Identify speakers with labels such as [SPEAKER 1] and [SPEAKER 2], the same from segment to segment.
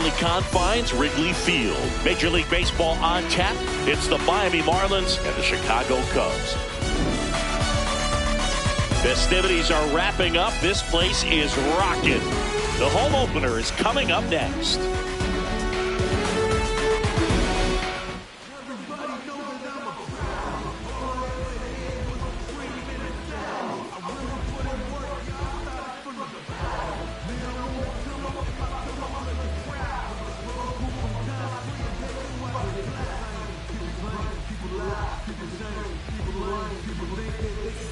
[SPEAKER 1] family-friendly confines, Wrigley Field. Major League Baseball on tap. It's the Miami Marlins and the Chicago Cubs. Festivities are wrapping up. This place is rocking. The home opener is coming up next.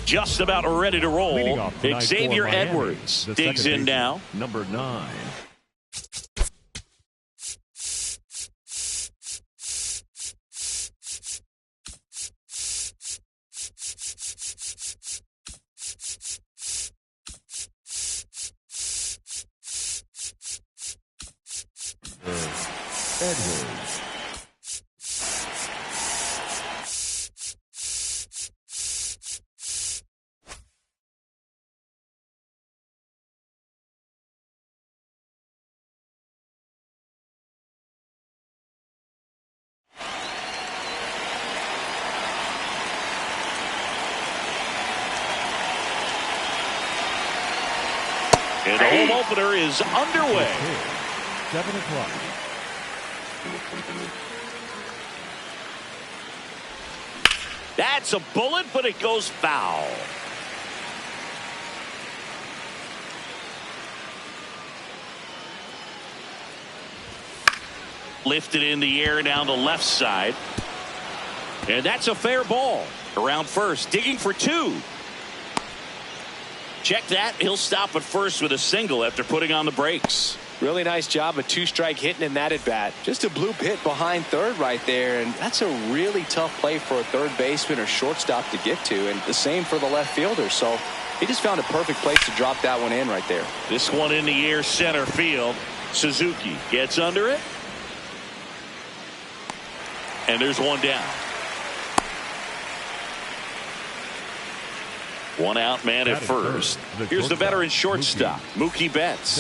[SPEAKER 1] Just about ready to roll. Xavier Edwards digs in now.
[SPEAKER 2] Number 9. Edwards.
[SPEAKER 1] And the home opener is underway.
[SPEAKER 2] 7 o'clock.
[SPEAKER 1] That's a bullet, but it goes foul. Lifted in the air down the left side. And that's a fair ball. Around first, digging for 2. Check that. He'll stop at first with a single after putting on the brakes.
[SPEAKER 3] Really nice job of 2-strike hitting in that at bat. Just a bloop hit behind third right there, and that's a really tough play for a third baseman or shortstop to get to, and the same for the left fielder. So he just found a perfect place to drop that one in right there.
[SPEAKER 1] This one in the air center field. Suzuki gets under it. And there's one down. One out man at first. Here's the veteran shortstop, Mookie Betts.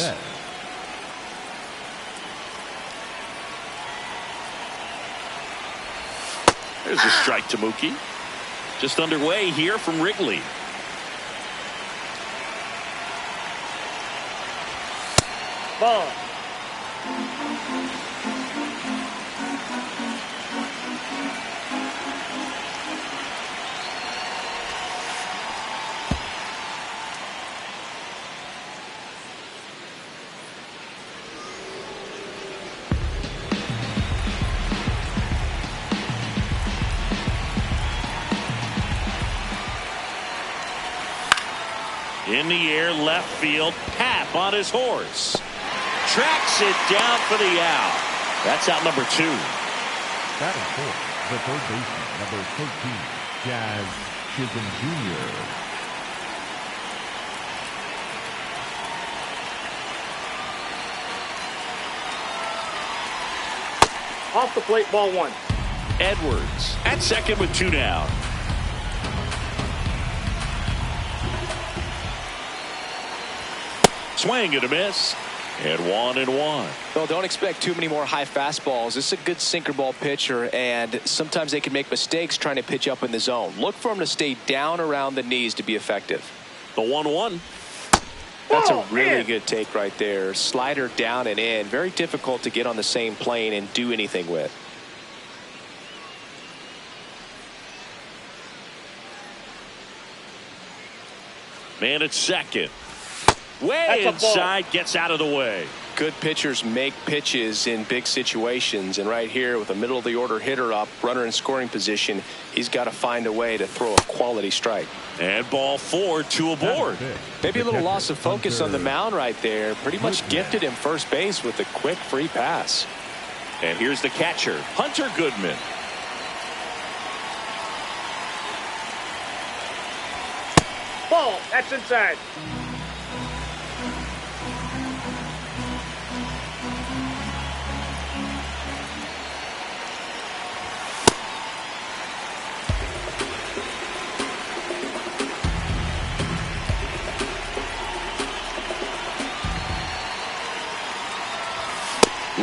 [SPEAKER 1] There's a strike to Mookie. Just underway here from Wrigley.
[SPEAKER 4] Ball.
[SPEAKER 1] In the air, left field. Pap on his horse. Tracks it down for the out. That's out number 2.
[SPEAKER 2] Batting for the third baseman, number 13, Jazz Chisholm Jr.
[SPEAKER 4] Off the plate, ball 1.
[SPEAKER 1] Edwards at second with 2 down. Swing and a miss. And 1-1.
[SPEAKER 3] Well, don't expect too many more high fastballs. This is a good sinker ball pitcher, and sometimes they can make mistakes trying to pitch up in the zone. Look for him to stay down around the knees to be effective.
[SPEAKER 1] The 1-1.
[SPEAKER 3] That's a really good take right there. Slider down and in. Very difficult to get on the same plane and do anything with.
[SPEAKER 1] Man at second. Way inside, gets out of the way.
[SPEAKER 3] Good pitchers make pitches in big situations, and right here with a middle of the order hitter up, runner in scoring position, he's got to find a way to throw a quality strike.
[SPEAKER 1] And ball 4, 2 aboard.
[SPEAKER 3] Maybe a little loss of focus on the mound right there. Pretty much gifted him first base with a quick free pass.
[SPEAKER 1] And here's the catcher, Hunter Goodman.
[SPEAKER 4] Ball. That's inside.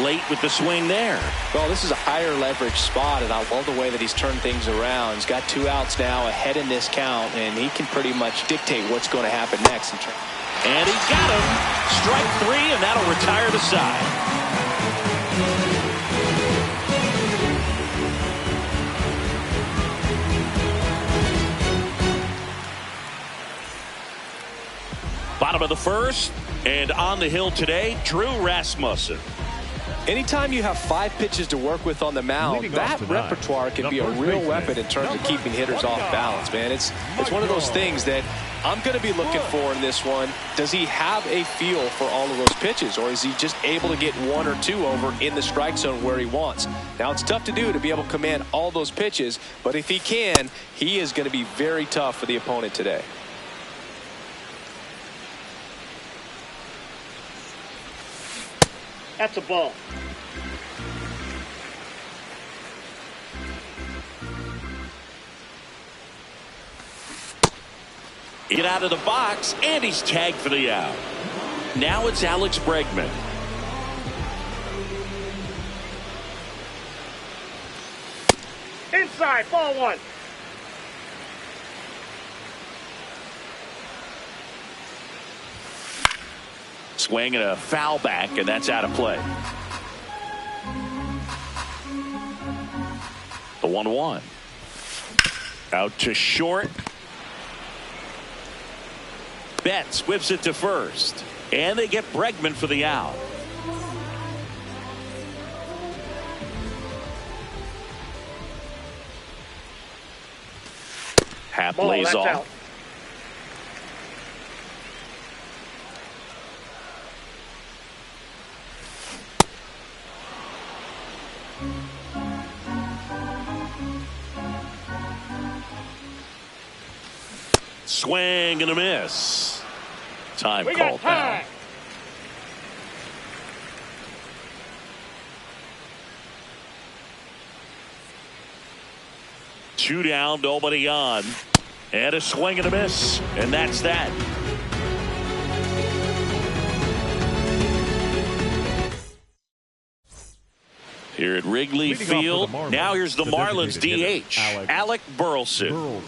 [SPEAKER 1] late with the swing there.
[SPEAKER 3] Well, this is a higher leverage spot, and I love the way that he's turned things around. He's got 2 outs now ahead in this count, and he can pretty much dictate what's going to happen next.
[SPEAKER 1] And he got him. Strike 3, and that'll retire the side. Bottom of the first, and on the hill today, Drew Rasmussen.
[SPEAKER 3] Anytime you have 5 pitches to work with on the mound, that repertoire can be a real weapon in terms of keeping hitters off balance, man. It's one of those things that I'm going to be looking for in this one. Does he have a feel for all of those pitches, or is he just able to get 1 or 2 over in the strike zone where he wants? Now, it's tough to do to be able to command all those pitches, but if he can, he is going to be very tough for the opponent today.
[SPEAKER 4] That's a ball.
[SPEAKER 1] Get out of the box, and he's tagged for the out. Now it's Alex Bregman.
[SPEAKER 4] Inside, ball 1.
[SPEAKER 1] Swing and a foul back, and that's out of play. The 1-1. Out to short. Betts whips it to first, and they get Bregman for the out. Half lays off.
[SPEAKER 4] Out.
[SPEAKER 1] Swing and a miss. Time
[SPEAKER 4] We
[SPEAKER 1] called
[SPEAKER 4] got time.
[SPEAKER 1] down. Two down, nobody on. And a swing and a miss. And that's that. Here at Wrigley Field. Now here's the Marlins DH, Alec Burleson.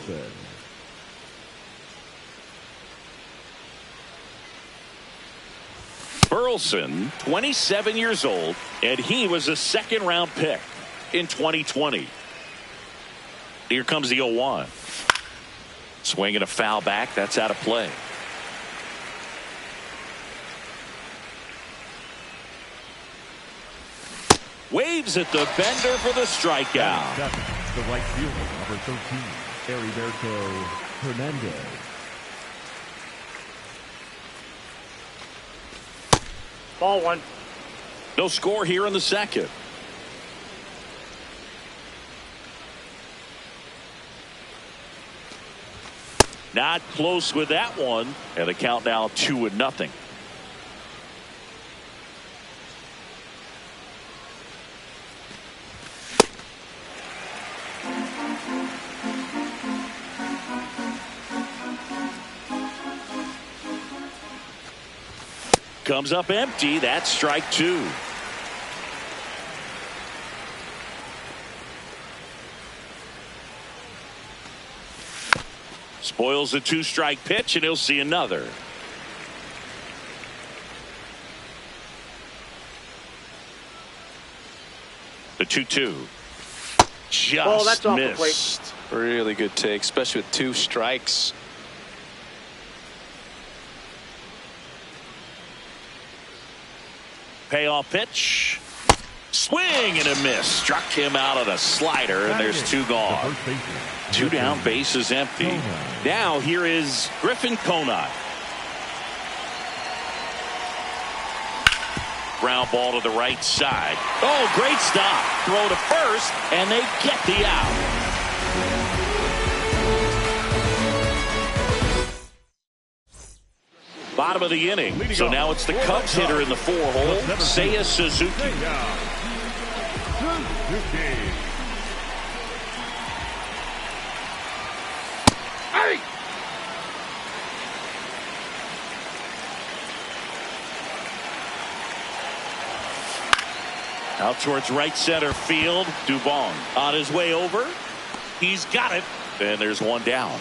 [SPEAKER 1] Burleson, 27 years old, and he was a second-round pick in 2020. Here comes the 0-1. Swing and a foul back. That's out of play. Waves at the bender for the strikeout.
[SPEAKER 2] The right fielder, number 13, Heriberto Hernandez.
[SPEAKER 4] Ball 1.
[SPEAKER 1] No score here in the second. Not close with that one, and the count now 2-0. Comes up empty. That's strike 2. Spoils a 2-strike pitch, and he'll see another. The 2-2. Just
[SPEAKER 4] that's off the
[SPEAKER 1] missed.
[SPEAKER 4] plate.
[SPEAKER 3] Really good take, especially with 2 strikes.
[SPEAKER 1] Payoff pitch. Swing and a miss. Struck him out of the slider, and there's 2 gone. 2 down, base is empty. Now here is Griffin Conine. Ground ball to the right side. Oh, great stop. Throw to first, and they get the out. Bottom of the inning. So now it's the Cubs hitter in the 4-hole, Seiya Suzuki.
[SPEAKER 4] Hey!
[SPEAKER 1] Out towards right center field. Dubon on his way over. He's got it. And there's one down.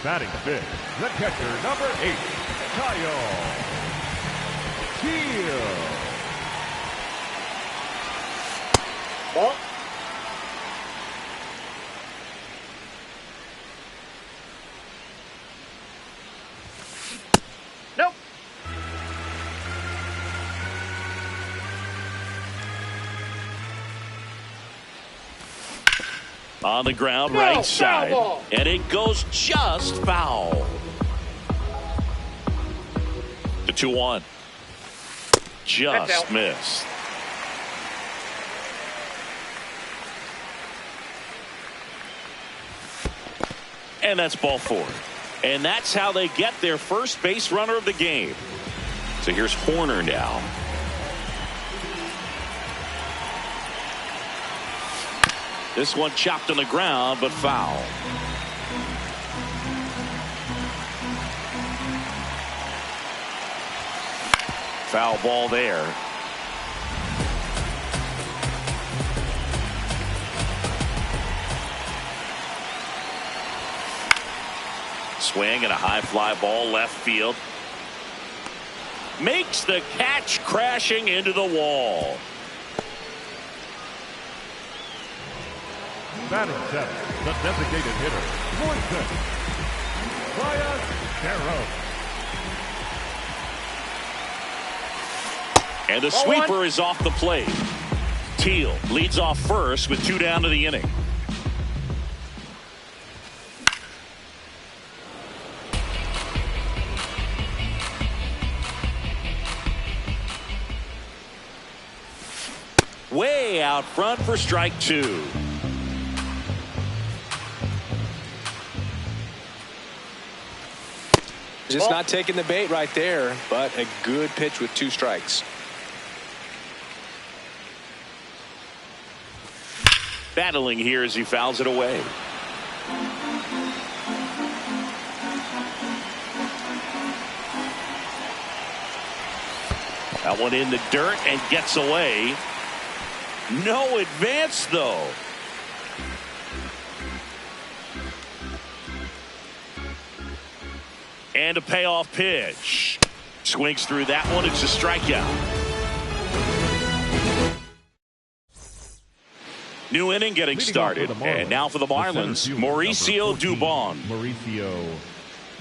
[SPEAKER 2] Batting fifth, the catcher, number 8, Kyle Steele.
[SPEAKER 4] Ball. Nope.
[SPEAKER 1] On the ground,
[SPEAKER 4] No,
[SPEAKER 1] right
[SPEAKER 4] foul
[SPEAKER 1] side.
[SPEAKER 4] ball.
[SPEAKER 1] And it goes just foul. The 2-1.
[SPEAKER 4] That's
[SPEAKER 1] Just
[SPEAKER 4] out.
[SPEAKER 1] missed. And that's ball 4. And that's how they get their first base runner of the game. So here's Horner now. This one chopped on the ground, but foul. Foul ball there. Swing and a high fly ball left field. Makes the catch, crashing into the wall.
[SPEAKER 2] Batting seventh, the designated hitter, Moises Barros.
[SPEAKER 1] And the sweeper is off the plate. Teal leads off first with 2 down to the inning. Way out front for strike 2.
[SPEAKER 3] Just not taking the bait right there, but a good pitch with 2 strikes.
[SPEAKER 1] Battling here as he fouls it away. That one in the dirt and gets away. No advance though. And a payoff pitch. Swings through that one. It's a strikeout. New inning getting started. And now for the Marlins, Mauricio Dubon.
[SPEAKER 2] Mauricio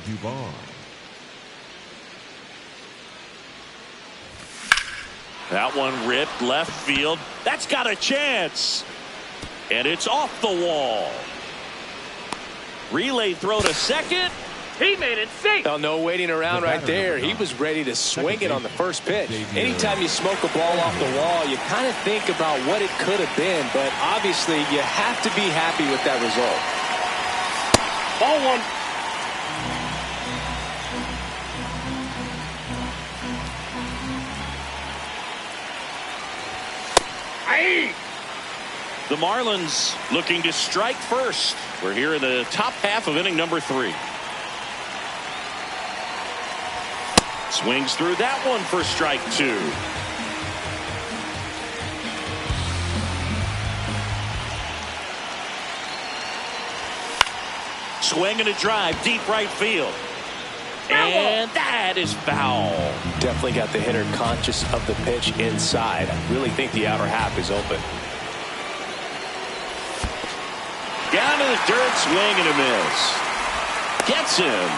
[SPEAKER 2] Dubon.
[SPEAKER 1] That one ripped left field. That's got a chance. And it's off the wall. Relay throw to second.
[SPEAKER 4] He made it safe.
[SPEAKER 3] Well, no waiting around right there. He was ready to swing it on the first pitch. Anytime you smoke a ball off the wall, you kind of think about what it could have been, but obviously you have to be happy with that result.
[SPEAKER 4] Ball 1. Aye.
[SPEAKER 1] The Marlins looking to strike first. We're here in the top half of inning number 3. Swings through that one for strike 2. Swing and a drive deep right field. And that is foul.
[SPEAKER 3] Definitely got the hitter conscious of the pitch inside. I really think the outer half is open.
[SPEAKER 1] Down to the dirt, swing and a miss. Gets him.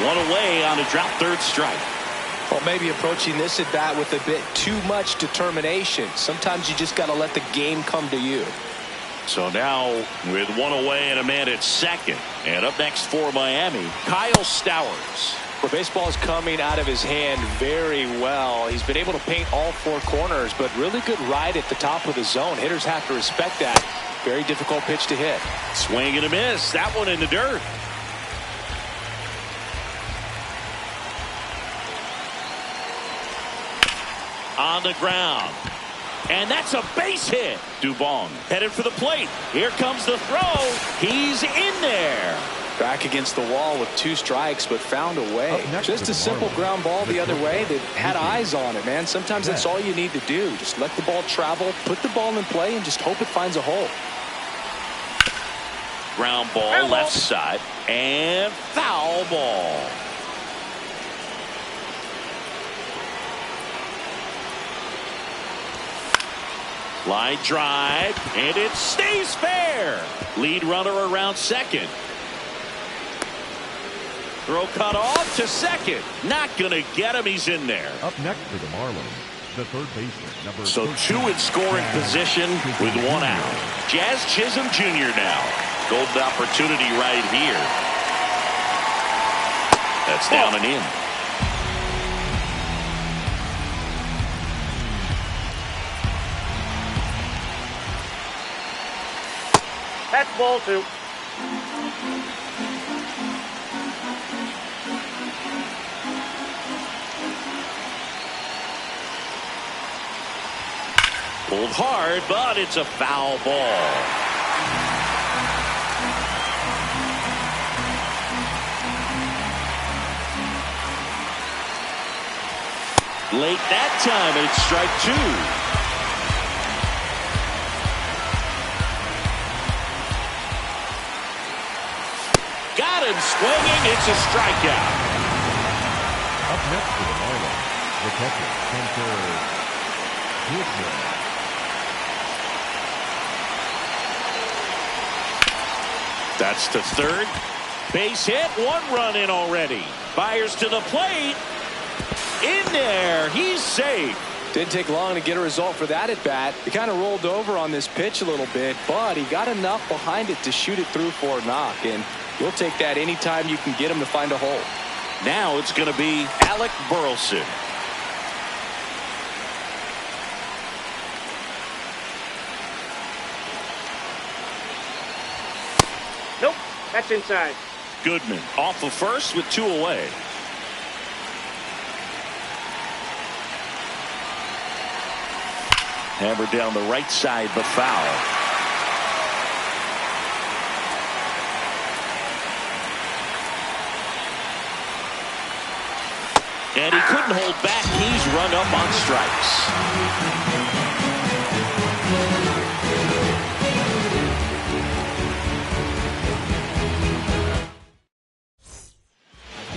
[SPEAKER 1] One away on a drop third strike.
[SPEAKER 3] Well, maybe approaching this at bat with a bit too much determination. Sometimes you just got to let the game come to you.
[SPEAKER 1] So now with one away and a man at second. And up next for Miami, Kyle Stowers.
[SPEAKER 3] Well, baseball is coming out of his hand very well. He's been able to paint all 4 corners, but really good ride at the top of the zone. Hitters have to respect that. Very difficult pitch to hit.
[SPEAKER 1] Swing and a miss. That one in the dirt. On the ground. And that's a base hit. Dubon headed for the plate. Here comes the throw. He's in there.
[SPEAKER 3] Back against the wall with 2 strikes, but found a way. Just a simple ground ball the other way that had eyes on it, man. Sometimes that's all you need to do. Just let the ball travel, put the ball in play, and just hope it finds a hole.
[SPEAKER 1] Ground ball left side and foul ball. Line drive, and it stays fair. Lead runner around second. Throw cut off to second. Not going to get him. He's in there.
[SPEAKER 2] Up next for the Marlins, the third baseman, number
[SPEAKER 1] 2
[SPEAKER 2] 13,
[SPEAKER 1] in scoring position with 1 out. Jazz Chisholm Jr. now. Golden opportunity right here. That's down and in.
[SPEAKER 4] That's ball 2.
[SPEAKER 1] Pulled hard, but it's a foul ball. Late that time, and it's strike 2. Got him swinging. It's a strikeout.
[SPEAKER 2] Up next for the Marlins, the catcher, center, Goodman.
[SPEAKER 1] That's to third. Base hit. 1 run in already. Fires to the plate. In there. He's safe.
[SPEAKER 3] Didn't take long to get a result for that at bat. He kind of rolled over on this pitch a little bit, but he got enough behind it to shoot it through for a knock. And you'll take that anytime you can get him to find a hole.
[SPEAKER 1] Now it's going to be Alec Burleson.
[SPEAKER 4] Nope, that's inside.
[SPEAKER 1] Goodman off of first with 2 away. Hammered down the right side, but foul. And he couldn't hold back. He's run up on strikes.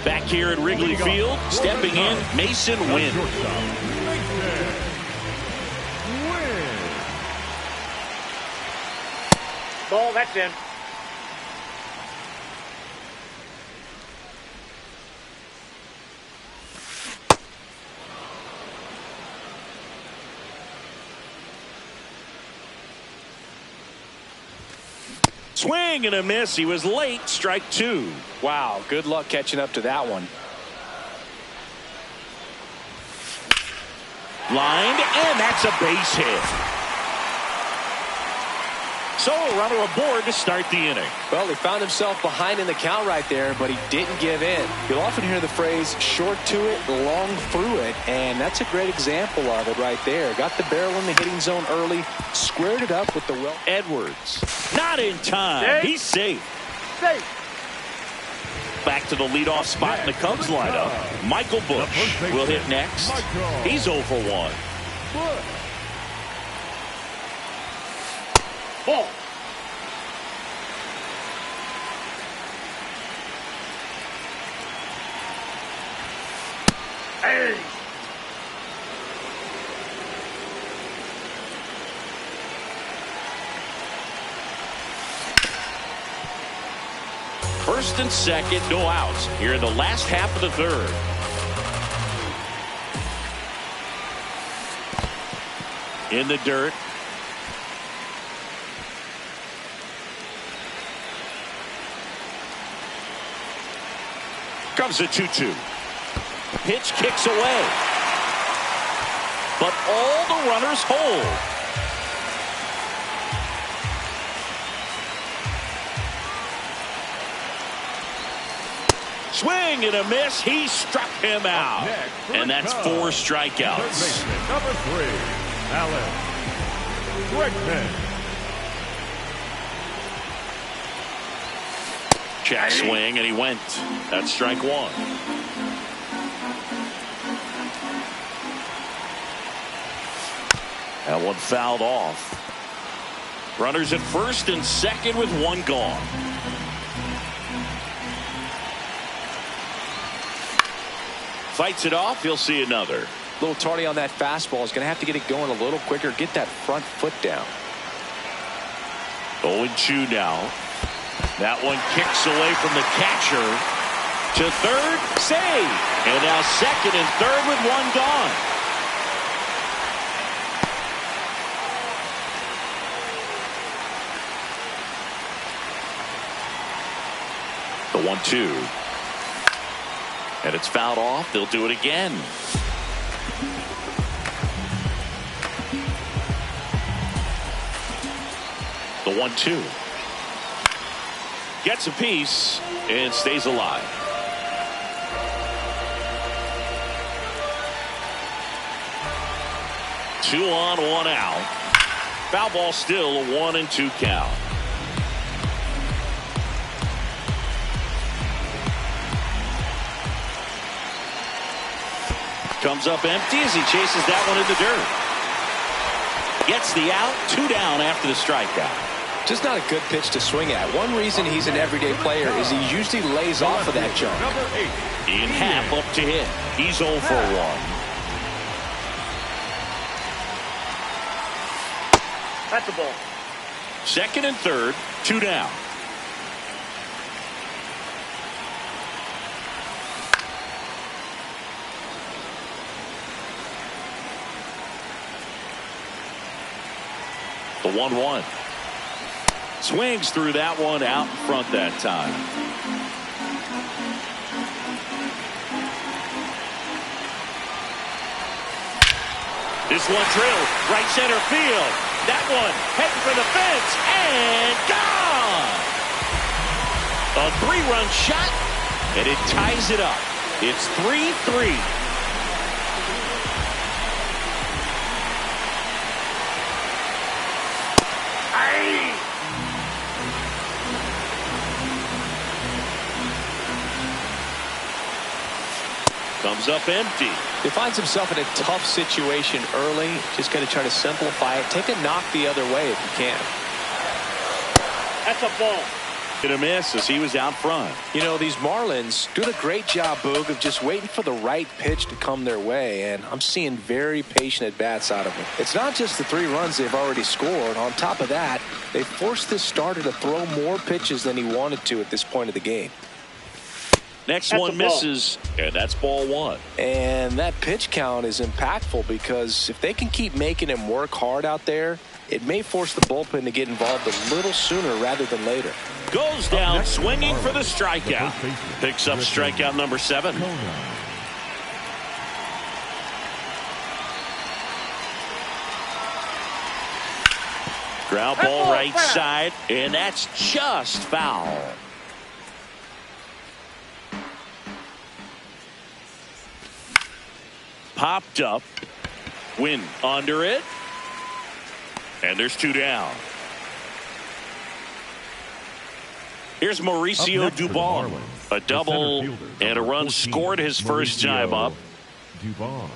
[SPEAKER 1] Back here at Wrigley Field, stepping in, Mason Wynn.
[SPEAKER 4] Ball, that's in.
[SPEAKER 1] Swing and a miss. He was late. Strike 2.
[SPEAKER 3] Wow, good luck catching up to that one.
[SPEAKER 1] Lined, and that's a base hit. So a runner aboard to start the inning.
[SPEAKER 3] Well, he found himself behind in the count right there, but he didn't give in. You'll often hear the phrase short to it, long through it, and that's a great example of it right there. Got the barrel in the hitting zone early, squared it up with the well.
[SPEAKER 1] Edwards, not in time.
[SPEAKER 4] Safe.
[SPEAKER 1] He's safe.
[SPEAKER 4] Safe.
[SPEAKER 1] Back to the leadoff spot in the Cubs lineup. Michael Busch will hit next. He's 0 for 1.
[SPEAKER 4] Ball. Hey.
[SPEAKER 1] First and second, no outs here in the last half of the third. In the dirt. Comes a 2-2. Pitch kicks away. But all the runners hold. Swing and a miss. He struck him out. And that's 4 strikeouts.
[SPEAKER 2] Number 3, Alex Bregman.
[SPEAKER 1] Check swing, and he went. That's strike one. That one fouled off. Runners at first and second with one gone. Fights it off. He'll see another.
[SPEAKER 3] A little tardy on that fastball. Is going to have to get it going a little quicker. Get that front foot down.
[SPEAKER 1] 0-2 now. That one kicks away from the catcher to third. Save. And now second and third with one gone. The 1-2. And it's fouled off. They'll do it again. The 1-2. Gets a piece and stays alive. Two on, one out. Foul ball still, a 1-2 count. Comes up empty as he chases that one in the dirt. Gets the out, 2 down after the strikeout.
[SPEAKER 3] Just not a good pitch to swing at. One reason he's an everyday player is he usually lays off of that jump.
[SPEAKER 1] In half up to hit. He's 0 for 1.
[SPEAKER 4] That's a ball.
[SPEAKER 1] Second and third, 2 down. The 1-1. Swings through that one out in front that time. This one drilled right center field. That one heading for the fence and gone. A 3-run shot and it ties it up. It's 3-3. Comes up empty.
[SPEAKER 3] He finds himself in a tough situation early. Just got to try to simplify it. Take a knock the other way if you can.
[SPEAKER 4] That's a ball.
[SPEAKER 1] Gonna miss as he was out front.
[SPEAKER 3] You know, these Marlins doing a great job, Boog, of just waiting for the right pitch to come their way, and I'm seeing very patient at-bats out of them. It's not just the 3 runs they've already scored. On top of that, they forced this starter to throw more pitches than he wanted to at this point of the game.
[SPEAKER 1] Next
[SPEAKER 4] That's
[SPEAKER 1] one misses, and that's ball 1.
[SPEAKER 3] And that pitch count is impactful because if they can keep making him work hard out there, it may force the bullpen to get involved a little sooner rather than later.
[SPEAKER 1] Goes down swinging for the strikeout. Picks up strikeout number 7. Ground ball right side, and that's just foul. Popped up. Win under it. And there's 2 down. Here's Mauricio Dubon. A double and a run scored his first time up.
[SPEAKER 2] Dubon.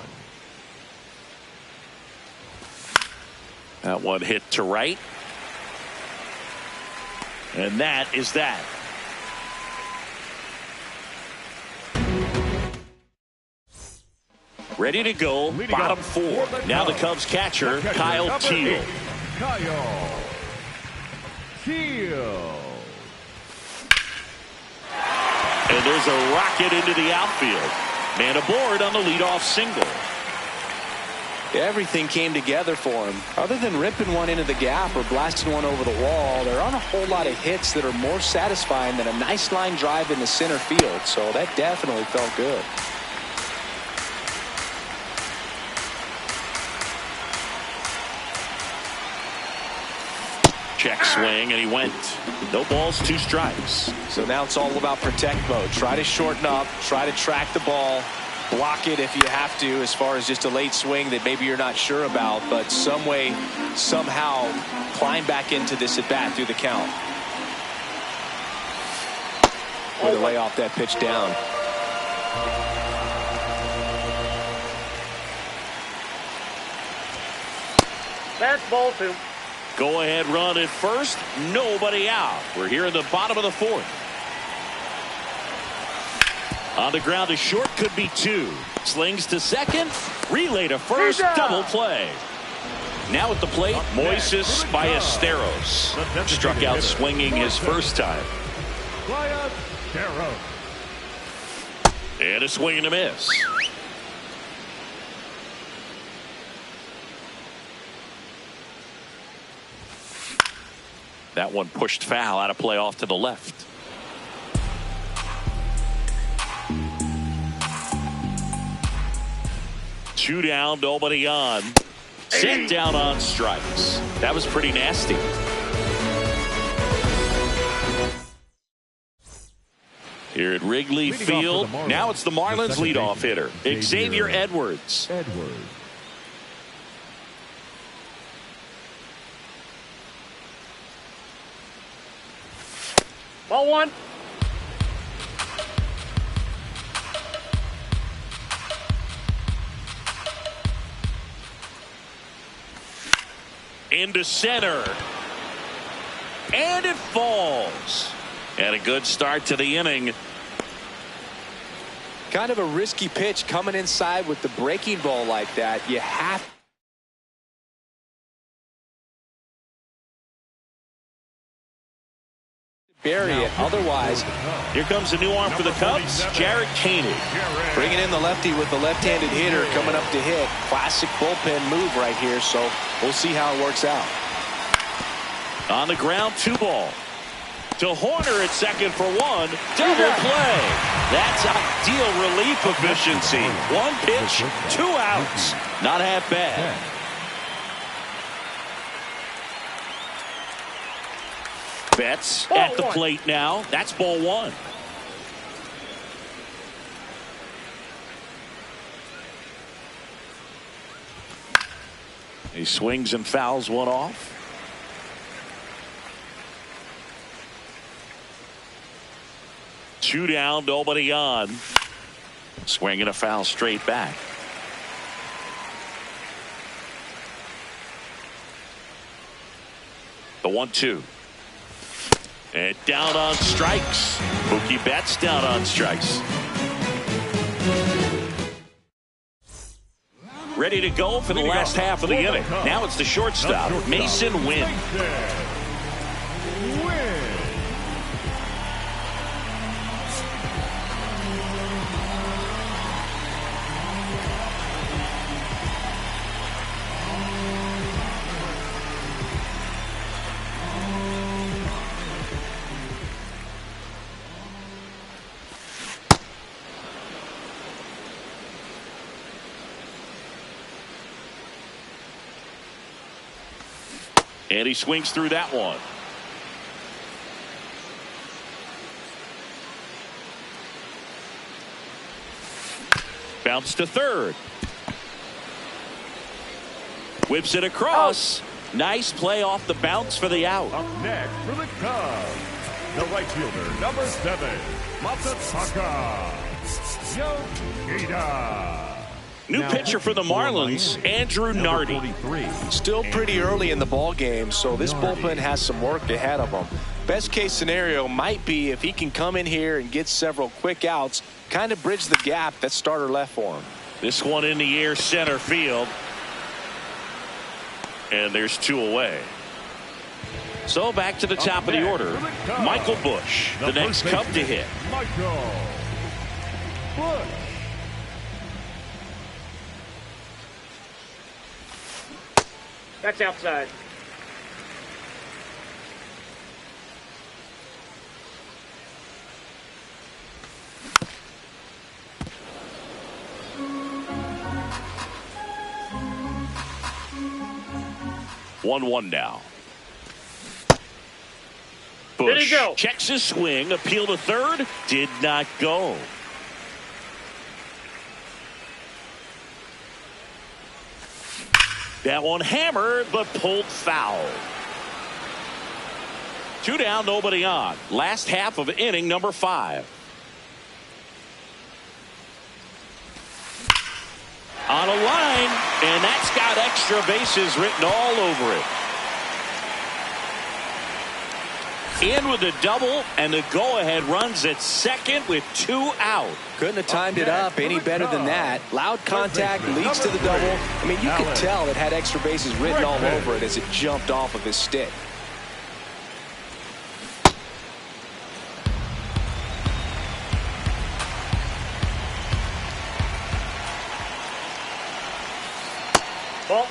[SPEAKER 1] That one hit to right. And that is that. Ready to go, bottom 4. Now the Cubs catcher, Kyle Teel.
[SPEAKER 2] Kyle Teel.
[SPEAKER 1] And there's a rocket into the outfield. Man aboard on the leadoff single.
[SPEAKER 3] Everything came together for him. Other than ripping one into the gap or blasting one over the wall, there aren't a whole lot of hits that are more satisfying than a nice line drive in the center field. So that definitely felt good.
[SPEAKER 1] Check swing, and he went. No balls, 2 strikes.
[SPEAKER 3] So now it's all about protect mode. Try to shorten up, try to track the ball, block it if you have to, as far as just a late swing that maybe you're not sure about, but some way, somehow climb back into this at bat through the count. way to lay off that pitch down.
[SPEAKER 4] That's ball 2.
[SPEAKER 1] Go ahead run at first. Nobody out. We're here in the bottom of the 4th. On the ground to short, could be 2. Slings to second. Relay to first. Double play. Now at the plate, Moises Ballesteros. Struck out swinging his first time. And a swing and a miss. That one pushed foul out of play off to the left. Two down, nobody on. Set down on strikes. That was pretty nasty. Here at Wrigley Field, now it's the Marlins leadoff hitter, Xavier Edwards.
[SPEAKER 4] Ball 1.
[SPEAKER 1] Into center. And it falls. And a good start to the inning.
[SPEAKER 3] Kind of a risky pitch coming inside with the breaking ball like that. You have to bury it. Otherwise,
[SPEAKER 1] here comes a new arm for the Cubs, Jared Koenig.
[SPEAKER 3] Bringing in the lefty with the left-handed hitter coming up to hit. Classic bullpen move right here, so we'll see how it works out.
[SPEAKER 1] On the ground, 2 ball. To Horner at second for 1. Double play. That's ideal relief efficiency. 1 pitch, 2 outs. Not half bad. Betts at the plate now. That's ball 1. He swings and fouls one off. Two down, nobody on. Swinging a foul straight back. The 1-2. And down on strikes. Mookie Betts down on strikes. Ready to go for the last half of the inning. Now it's the shortstop, Mason Wynn. And he swings through that one. Bounce to third. Whips it across. Nice play off the bounce for the out.
[SPEAKER 2] Up next for the Cubs, the right fielder, number 7, Masataka Yoshida.
[SPEAKER 1] New pitcher for the Marlins, Andrew Nardi.
[SPEAKER 3] Still pretty early in the ball game, so this bullpen has some work ahead of them. Best case scenario might be if he can come in here and get several quick outs, kind of bridge the gap that starter left for him.
[SPEAKER 1] This one in the air, center field. And there's 2 away. So back to the top of the order. Michael Busch, the next Cub to hit.
[SPEAKER 2] Michael Busch.
[SPEAKER 4] That's outside.
[SPEAKER 1] One now.
[SPEAKER 4] There you
[SPEAKER 1] Busch
[SPEAKER 4] go.
[SPEAKER 1] checks his swing, appeal to third, did not go. That one hammered, but pulled foul. Two down, nobody on. Last half of inning number 5. On a line, and that's got extra bases written all over it. In with a double, and the go-ahead runs at second with 2 out.
[SPEAKER 3] Couldn't have timed it up any better than that. Loud contact leads to the double. I mean, you could tell it had extra bases written all over it as it jumped off of his stick.
[SPEAKER 4] Ball.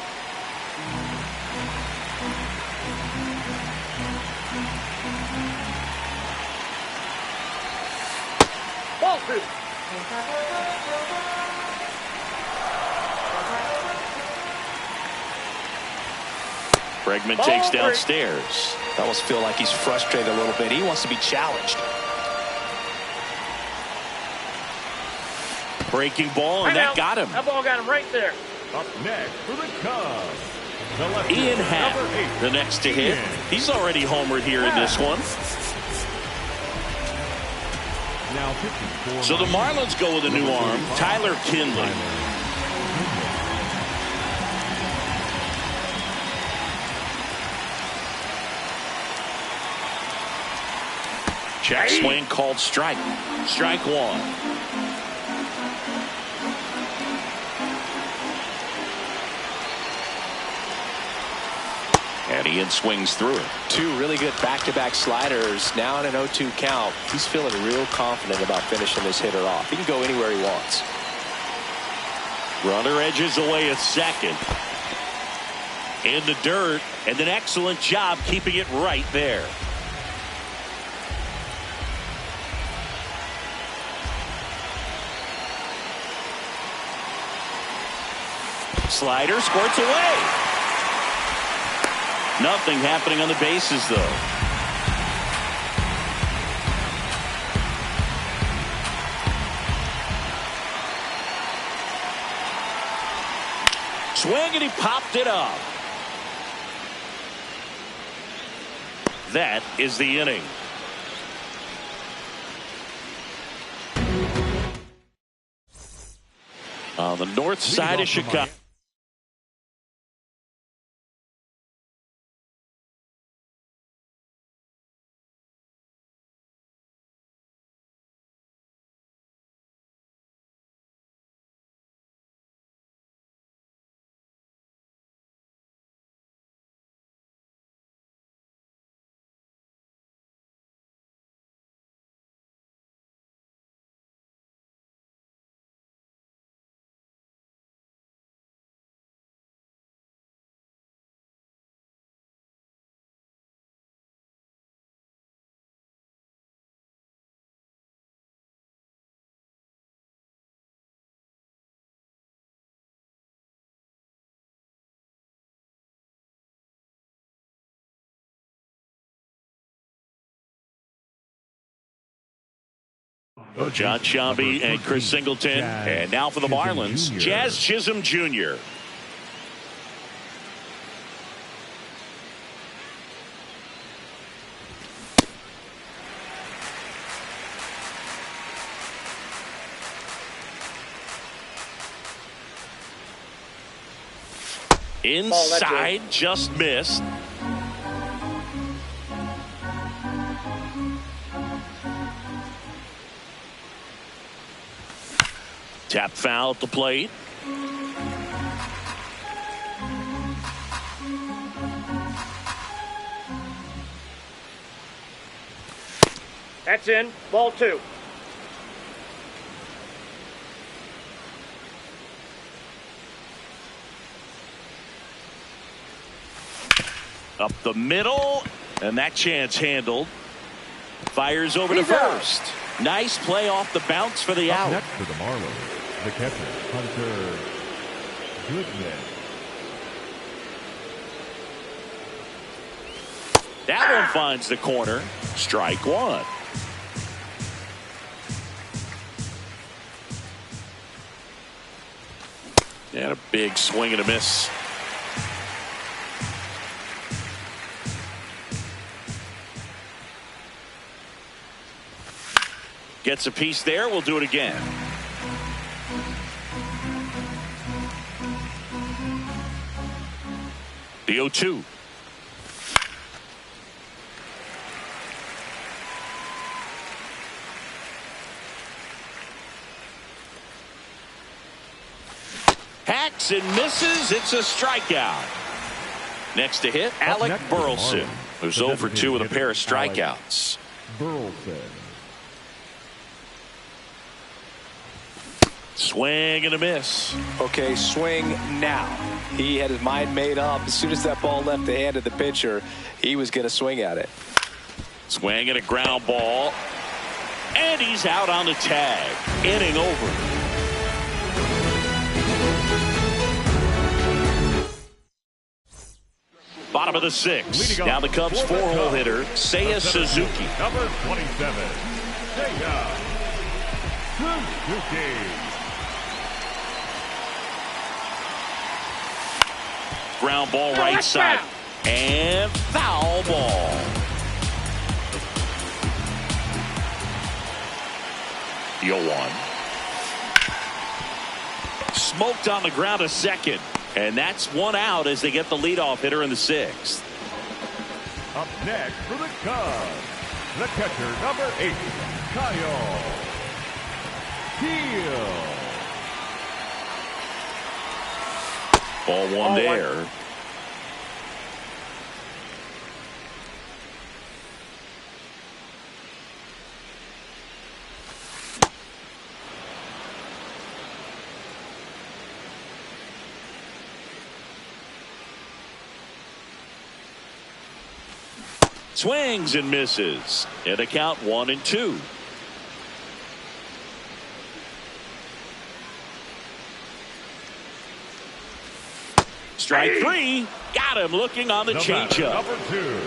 [SPEAKER 4] Ball 2.
[SPEAKER 1] Bregman
[SPEAKER 4] Ball
[SPEAKER 1] takes
[SPEAKER 4] 3.
[SPEAKER 1] downstairs.
[SPEAKER 3] I almost feel like he's frustrated a little bit. He wants to be challenged.
[SPEAKER 1] Breaking ball, and that got him.
[SPEAKER 4] That ball got him right there.
[SPEAKER 2] Up next for the Cubs, the lefty,
[SPEAKER 1] Ian Happ,
[SPEAKER 2] number 8.
[SPEAKER 1] the next to hit. He's already homered here in this one.
[SPEAKER 2] Now pitching for
[SPEAKER 1] So the Marlins go with a new arm, Tyler Kinley. Check swing called strike. Strike 1. And Ian swings through it.
[SPEAKER 3] 2 really good back-to-back sliders. Now in an 0-2 count. He's feeling real confident about finishing this hitter off. He can go anywhere he wants.
[SPEAKER 1] Runner edges away at second. In the dirt, and an excellent job keeping it right there. Slider squirts away. Nothing happening on the bases, though. Swing, and he popped it up. That is the inning. On the north side of Chicago. John Shelby and Chris Singleton. And now for the Marlins, Jazz Chisholm Jr. Inside, just missed. Tap foul at the plate.
[SPEAKER 4] That's in. Ball 2.
[SPEAKER 1] Up the middle, and that chance handled. Fires over to first. Nice play off the bounce for the out.
[SPEAKER 2] Next for the Marlins, the catcher, Hunter Goodman.
[SPEAKER 1] That one finds the corner. Strike 1. And a big swing and a miss. Gets a piece there. We'll do it again. The 0-2. Hacks and misses. It's a strikeout. Next to hit, Alec Burleson, who's 0 for 2 with a pair of strikeouts.
[SPEAKER 2] Burleson.
[SPEAKER 1] Swing and a miss.
[SPEAKER 3] Okay, swing now. He had his mind made up. As soon as that ball left the hand of the pitcher, he was going to swing at it.
[SPEAKER 1] Swing and a ground ball. And he's out on the tag. Inning over. Bottom of the 6th. Now the Cubs' 4-hole hitter, Seiya Suzuki.
[SPEAKER 2] Number 27, Seiya Suzuki.
[SPEAKER 1] Ground ball right side. And foul ball. The 0-1. Smoked on the ground to second. And that's one out as they get the leadoff hitter in the 6th.
[SPEAKER 2] Up next for the Cubs, the catcher, number 8, Kyle Steele.
[SPEAKER 1] Ball one there. Swings and misses. And a count 1-2. Strike 3. Got him looking on the changeup.
[SPEAKER 2] Number 2,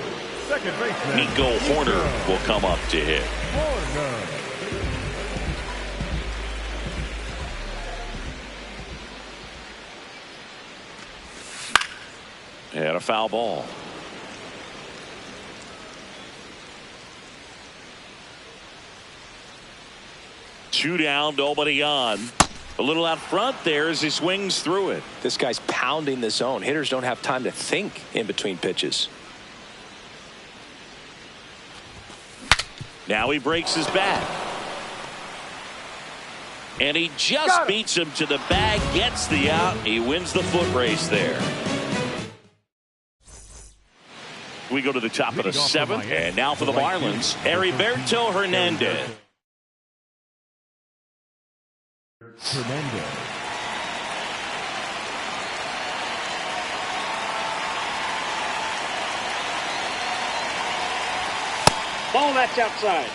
[SPEAKER 2] second baseman
[SPEAKER 1] Nico Horner will come up to hit.
[SPEAKER 2] Horner.
[SPEAKER 1] And a foul ball. Two down, nobody on. A little out front there as he swings through it.
[SPEAKER 3] This guy's pounding the zone. Hitters don't have time to think in between pitches.
[SPEAKER 1] Now he breaks his back. And he just beats him to the bag, gets the out. He wins the foot race there. We go to the top of the 7th. And now for the Marlins, Heriberto Hernandez.
[SPEAKER 2] Hernandez.
[SPEAKER 4] Ball that's outside.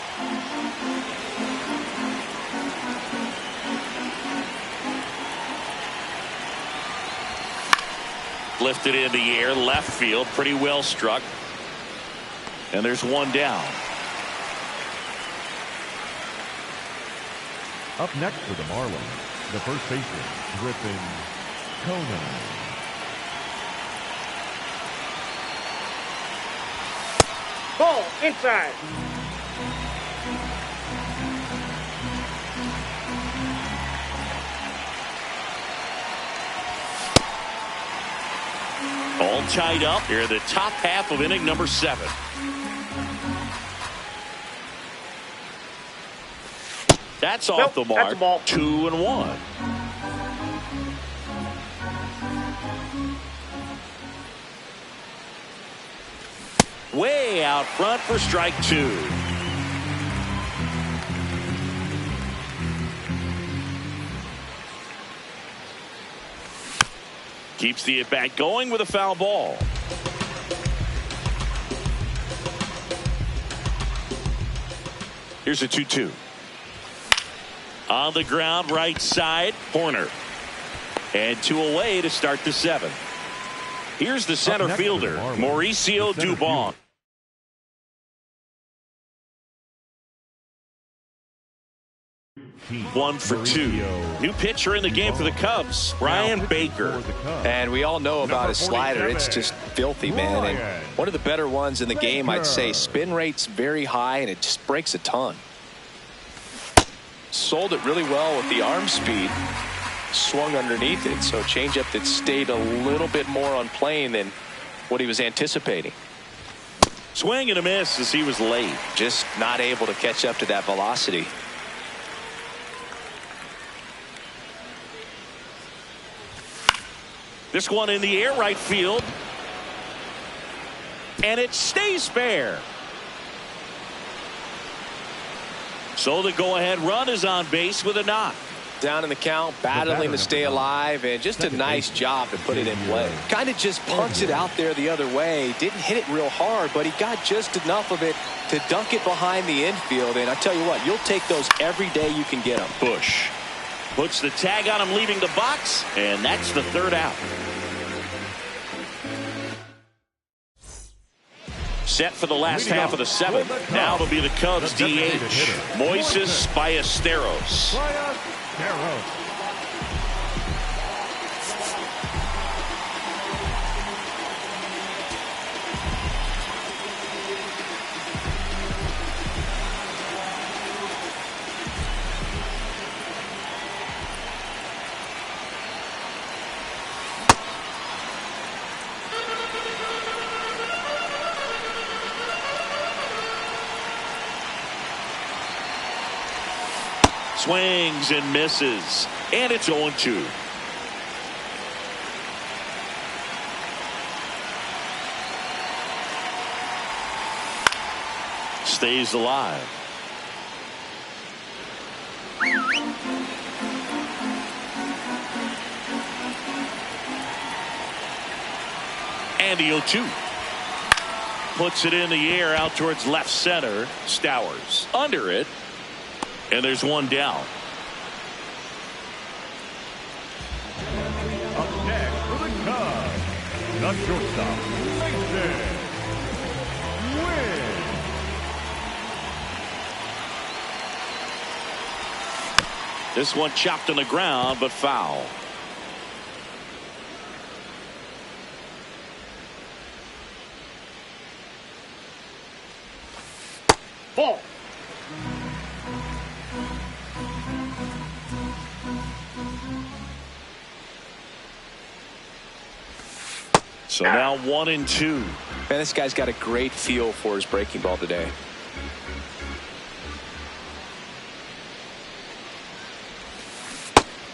[SPEAKER 1] Lifted in the air, left field, pretty well struck. And there's one down.
[SPEAKER 2] Up next for the Marlins, the first baseman, Griffin Conan.
[SPEAKER 4] Ball inside.
[SPEAKER 1] All tied up here in the top half of inning number 7. That's off the mark. 2-1. Way out front for strike 2. Keeps the at-bat going with a foul ball. Here's a 2-2. On the ground, right side, Horner. And 2 away to start the 7th. Here's the center fielder, Mauricio Dubon. One for 2. New pitcher in the game for the Cubs, Brian Baker.
[SPEAKER 3] And we all know about his slider. It's just filthy, man. And one of the better ones in the game, I'd say. Spin rate's very high, and it just breaks a ton. sold it really well with the arm speed. Swung underneath it, so changeup that stayed a little bit more on plane than what he was anticipating.
[SPEAKER 1] Swing and a miss as he was late.
[SPEAKER 3] Just not able to catch up to that velocity.
[SPEAKER 1] This one in the air, right field. And it stays fair. So the go-ahead run is on base with a knock.
[SPEAKER 3] Down in the count, battling to stay alive, and just a nice job to put it in play. Kind of just punched it out there the other way. Didn't hit it real hard, but he got just enough of it to dunk it behind the infield. And I tell you what, you'll take those every day you can get them.
[SPEAKER 1] Bush puts the tag on him leaving the box, and that's the third out. Set for the last half of the seventh. Now it'll be the Cubs DH, Moises Ballesteros. Swings and misses, and it's 0-2. Stays alive. And the 0-2. Puts it in the air out towards left center. Stowers under it. And there's one down.
[SPEAKER 2] Up next for the Cubs, the shortstop, Mason Wynn.
[SPEAKER 1] This one chopped on the ground, but foul.
[SPEAKER 4] Ball.
[SPEAKER 1] So now 1-2.
[SPEAKER 3] Man, this guy's got a great feel for his breaking ball today.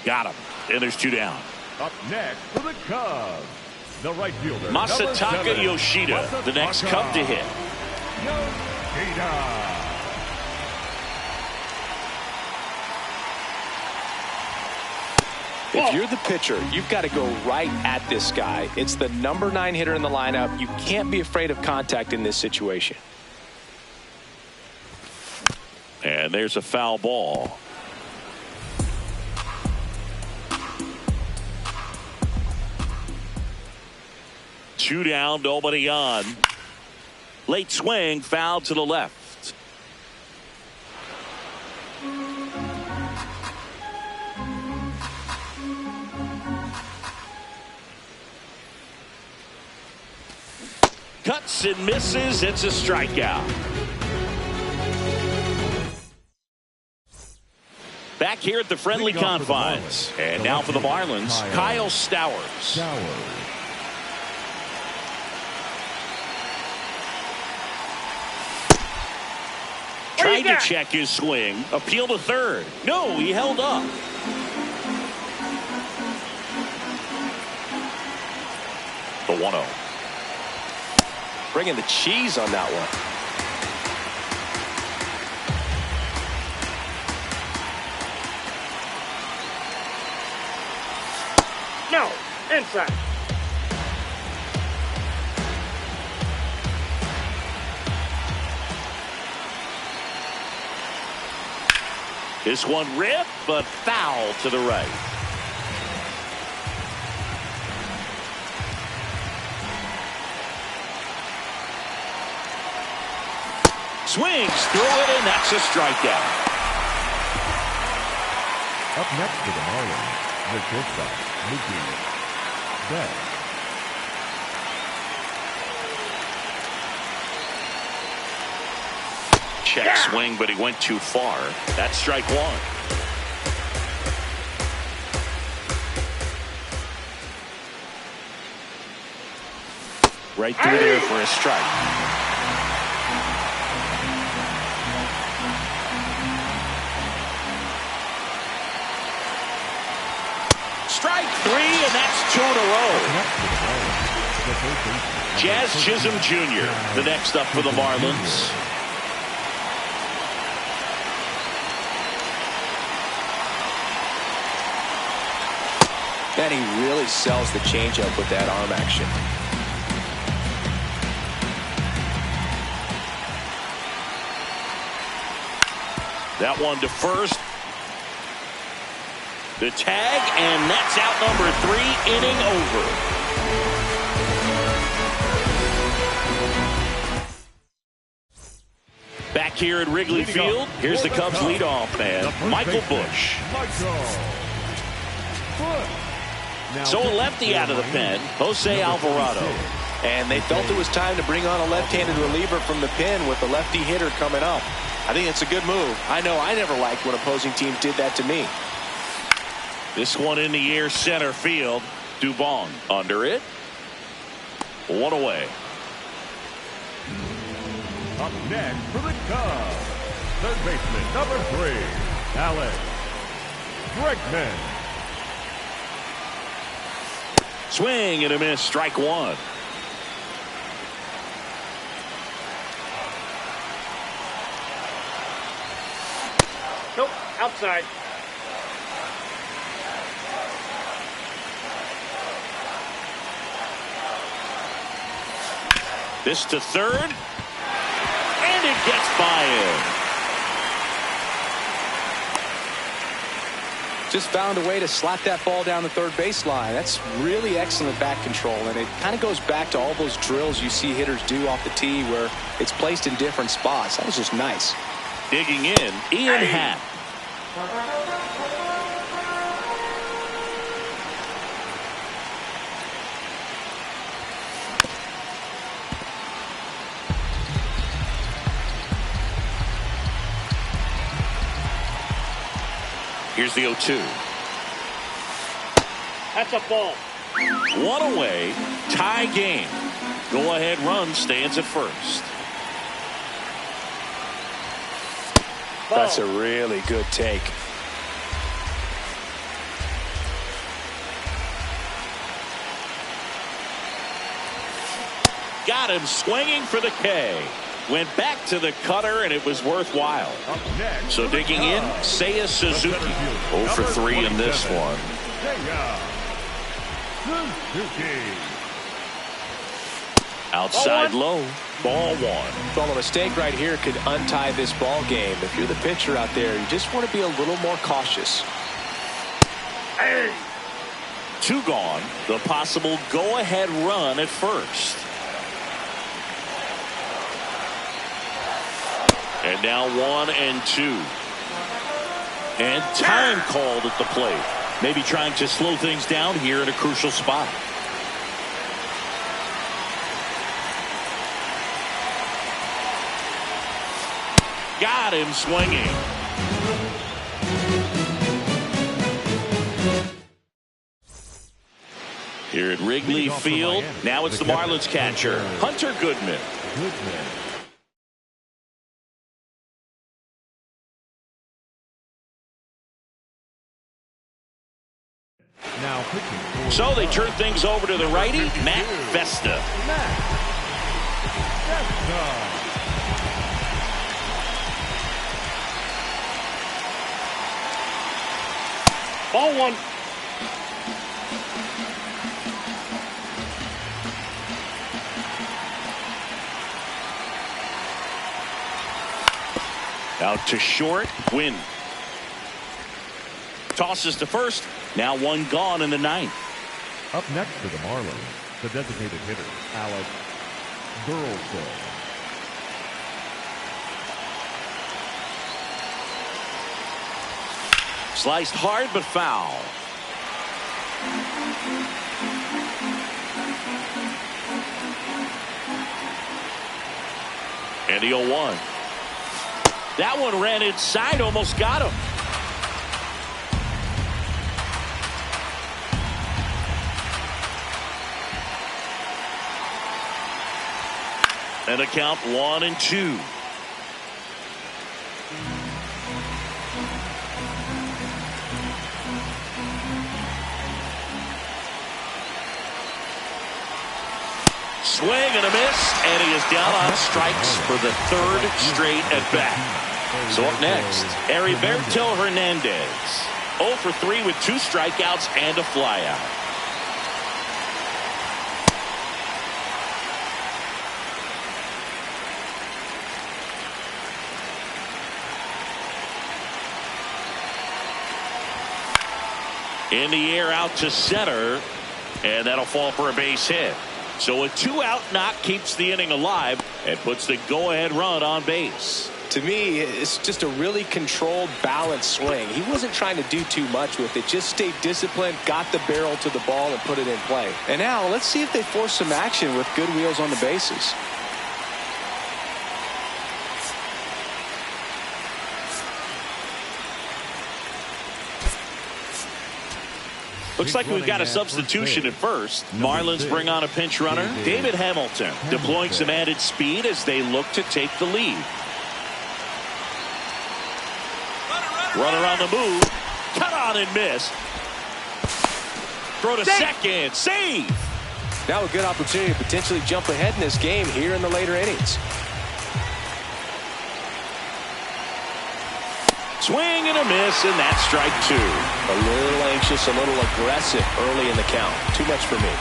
[SPEAKER 1] Got him. And there's two down.
[SPEAKER 2] Up next for the Cubs, the right fielder,
[SPEAKER 1] Masataka Yoshida, the next Cub to hit.
[SPEAKER 2] Yoshida.
[SPEAKER 3] If you're the pitcher, you've got to go right at this guy. It's the number 9 hitter in the lineup. You can't be afraid of contact in this situation.
[SPEAKER 1] And there's a foul ball. Two down, nobody on. Late swing, foul to the left. Cuts and misses. It's a strikeout. Back here at the friendly confines. And now for the Marlins, Kyle Stowers. Tried to check his swing. Appeal to third. No, he held up. The 1-0.
[SPEAKER 3] Bringing the cheese on that one.
[SPEAKER 4] No, inside.
[SPEAKER 1] This one ripped, but foul to the right. Swings through it, and that's a strikeout.
[SPEAKER 2] Up next for the Marlins, the shortstop, Mookie Betts.
[SPEAKER 1] check swing, but he went too far. That's strike one. Right through there for a strike. Strike three, and that's two in a row. Jazz Chisholm Jr., the next up for the Marlins.
[SPEAKER 3] And he really sells the changeup with that arm action.
[SPEAKER 1] That one to first. The tag, and that's out number 3, inning over. Back here at Wrigley Field, here's the Cubs leadoff man, Michael Busch. So a lefty out of the pen, Jose Alvarado.
[SPEAKER 3] And they felt it was time to bring on a left-handed reliever from the pen with the lefty hitter coming up. I think it's a good move. I know I never liked when opposing teams did that to me.
[SPEAKER 1] This one in the air, center field. Dubon under it. One away.
[SPEAKER 2] Up next for the Cubs, third baseman number 3, Alex Bregman.
[SPEAKER 1] Swing and a miss, strike one.
[SPEAKER 4] Nope, outside.
[SPEAKER 1] This to third, and it gets by him.
[SPEAKER 3] Just found a way to slap that ball down the third baseline. That's really excellent bat control, and it kind of goes back to all those drills you see hitters do off the tee where it's placed in different spots. That was just nice.
[SPEAKER 1] Digging in, Ian Happ. Here's the 0-2.
[SPEAKER 4] That's a ball.
[SPEAKER 1] One away, tie game. Go ahead run stands at first.
[SPEAKER 4] Ball.
[SPEAKER 3] That's a really good take.
[SPEAKER 1] Got him swinging for the K. Went back to the cutter, and it was worthwhile. So digging in, Seiya Suzuki. 0 for 3 in this one. Outside low, ball one.
[SPEAKER 3] Well, a mistake right here could untie this ball game. If you're the pitcher out there, you just want to be a little more cautious.
[SPEAKER 4] Hey.
[SPEAKER 1] 2 gone. The possible go-ahead run at first. And now 1 and 2. And time called at the plate. Maybe trying to slow things down here in a crucial spot. Got him swinging. Here at Wrigley Field, now it's the Marlins catcher, Hunter Goodman. So they turn things over to the righty, Matt Vesta.
[SPEAKER 4] Ball one.
[SPEAKER 1] Out to short, Win. Tosses to first. Now 1 gone in the 9th.
[SPEAKER 2] Up next for the Marlins, the designated hitter, Alex Burleson.
[SPEAKER 1] Sliced hard but foul. And the 0-1. That one ran inside, almost got him. And a count 1-2. Swing and a miss, and he is down on strikes for the third straight at bat. So up next, Heriberto Hernandez. 0 for 3 with 2 strikeouts and a flyout. In the air out to center, and that'll fall for a base hit. So a 2-out knock keeps the inning alive and puts the go-ahead run on base.
[SPEAKER 3] To me, it's just a really controlled, balanced swing. He wasn't trying to do too much with it. Just stayed disciplined, got the barrel to the ball, and put it in play. And now let's see if they force some action with good wheels on the bases.
[SPEAKER 1] Looks like we've got a substitution at first. Marlins bring on a pinch runner, David Hamilton, deploying some added speed as they look to take the lead. Runner on the move. Cut on and miss. Throw to second. Save.
[SPEAKER 3] Now a good opportunity to potentially jump ahead in this game here in the later innings.
[SPEAKER 1] Swing and a miss, and that's strike 2.
[SPEAKER 3] A little anxious, a little aggressive early in the count. Too much for me.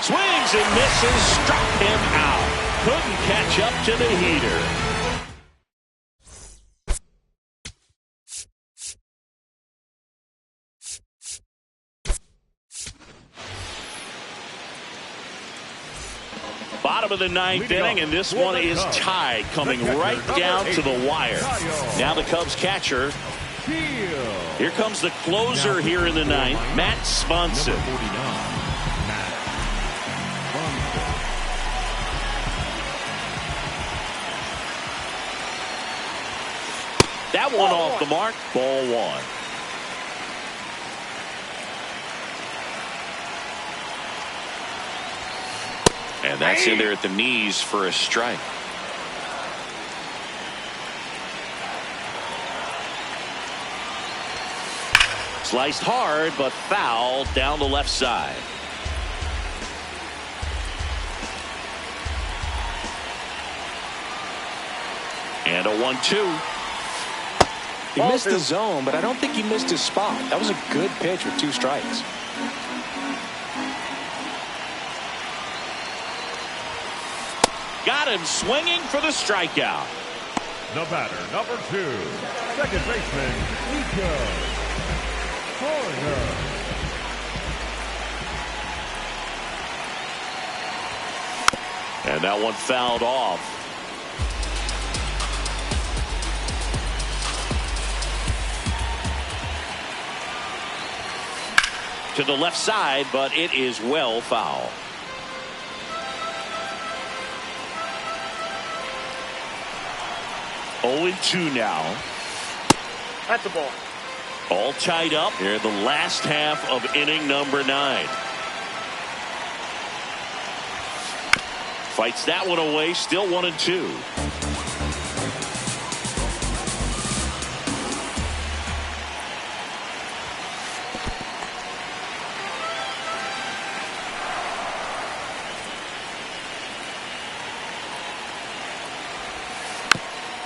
[SPEAKER 1] Swings and misses, struck him out. Couldn't catch up to the heater. Bottom of the 9th inning, and this one is tied, coming right down to the wire. Now the Cubs catcher. Here comes the closer here in the 9th, Matt Swanson. That one off the mark, ball 1. And that's in there at the knees for a strike. Sliced hard, but foul down the left side. And a 1-2.
[SPEAKER 3] He missed the zone, but I don't think he missed his spot. That was a good pitch with 2 strikes.
[SPEAKER 1] Got him swinging for the strikeout.
[SPEAKER 2] The batter, number 2, second baseman, Nico Hoerner.
[SPEAKER 1] And that one fouled off. To the left side, but it is well foul. Oh, 2 now.
[SPEAKER 4] That's a ball.
[SPEAKER 1] All tied up here in the last half of inning number 9. Fights that one away, still 1-2.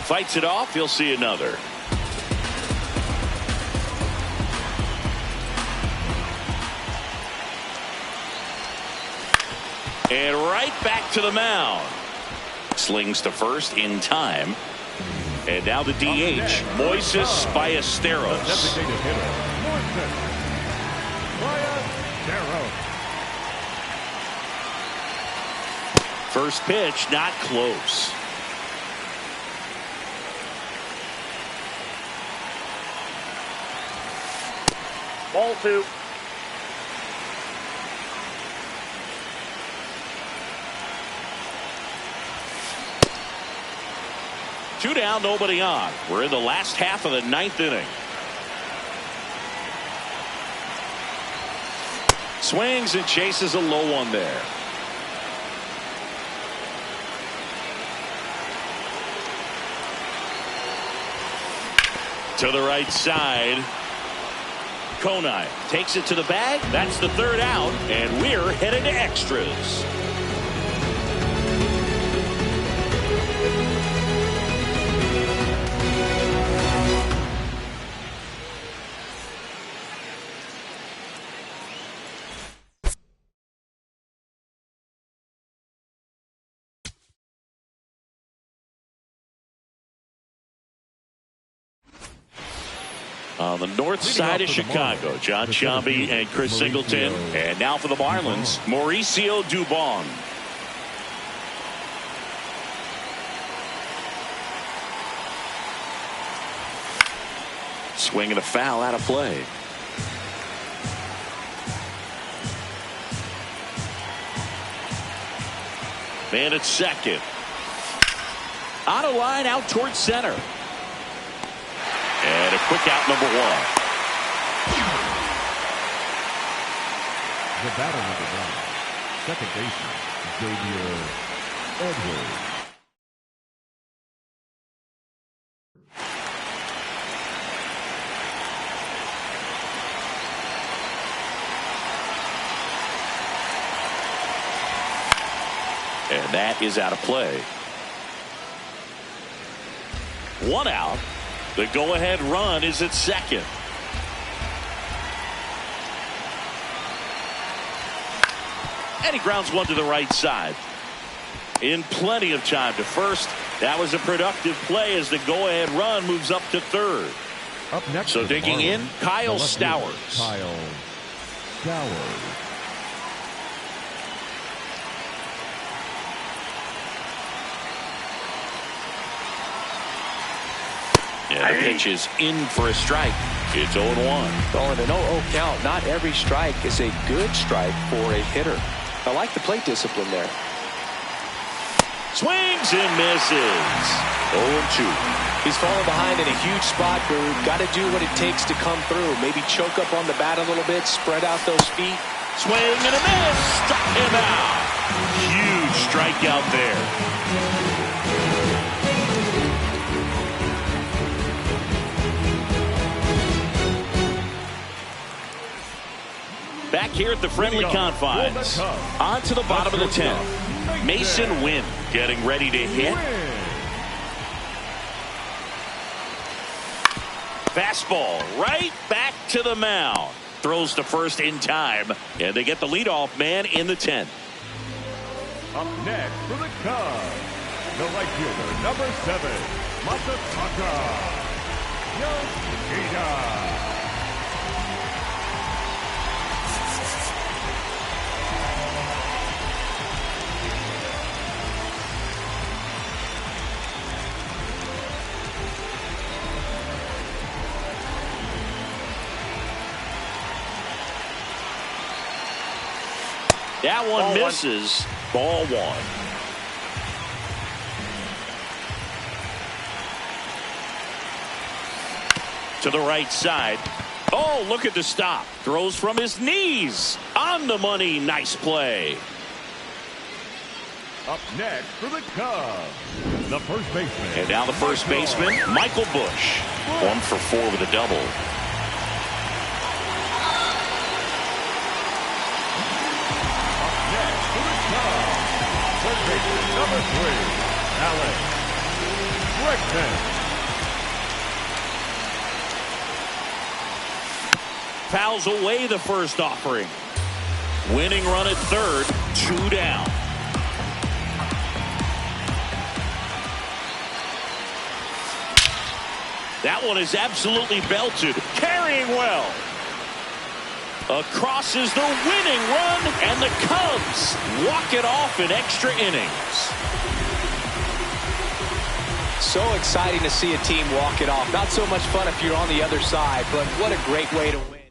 [SPEAKER 1] Fights it off, you'll see another. And right back to the mound. Slings to first in time. And now the DH, Moises Ballesteros.
[SPEAKER 2] Designated hitter, Moises Ballesteros.
[SPEAKER 1] First pitch, not close.
[SPEAKER 4] Ball 2.
[SPEAKER 1] 2 down, nobody on. We're in the last half of the 9th inning. Swings and chases a low one there. To the right side. Konai takes it to the bag. That's the 3rd out, and we're headed to extras. On the north side of Chicago, John Sciambi and Chris Singleton. And now for the Marlins, Mauricio Dubon. Swing and a foul out of play. Man at second. On a line out towards center. And a quick out, number 1.
[SPEAKER 2] The batter, number 1, second baseman, Xavier Edwards.
[SPEAKER 1] And that is out of play. 1 out. The go-ahead run is at second. And he grounds one to the right side. In plenty of time to first. That was a productive play as the go-ahead run moves up to 3rd.
[SPEAKER 2] Up next,
[SPEAKER 1] so digging in, Kyle Stowers.
[SPEAKER 2] Kyle Stowers.
[SPEAKER 1] Yeah, the pitch is in for a strike. It's 0-1.
[SPEAKER 3] Oh, and an 0-0 count. Not every strike is a good strike for a hitter. I like the plate discipline there.
[SPEAKER 1] Swings and misses. 0-2.
[SPEAKER 3] He's falling behind in a huge spot, Boog. Got to do what it takes to come through. Maybe choke up on the bat a little bit, spread out those feet.
[SPEAKER 1] Swing and a miss. Struck him out. Huge strikeout there. Back here at the friendly confines. On to the bottom of the 10th. Mason Wynn getting ready to hit. Fastball right back to the mound. Throws to first in time. And they get the leadoff man in the 10th.
[SPEAKER 2] Up next for the Cubs, the right fielder, number 7, Masataka Yoshida.
[SPEAKER 1] That one misses. Ball 1. To the right side. Oh, look at the stop. Throws from his knees. On the money. Nice play.
[SPEAKER 2] Up next for the Cubs, the first baseman.
[SPEAKER 1] And now the first baseman, Michael Busch. 1 for 4 with a double.
[SPEAKER 2] Third baseman, number 3, Alex Bregman.
[SPEAKER 1] Fouls away the first offering. Winning run at third, 2 down. That one is absolutely belted. Carrying well. Across is the winning run, and the Cubs walk it off in extra innings.
[SPEAKER 3] So exciting to see a team walk it off. Not so much fun if you're on the other side, but what a great way to win.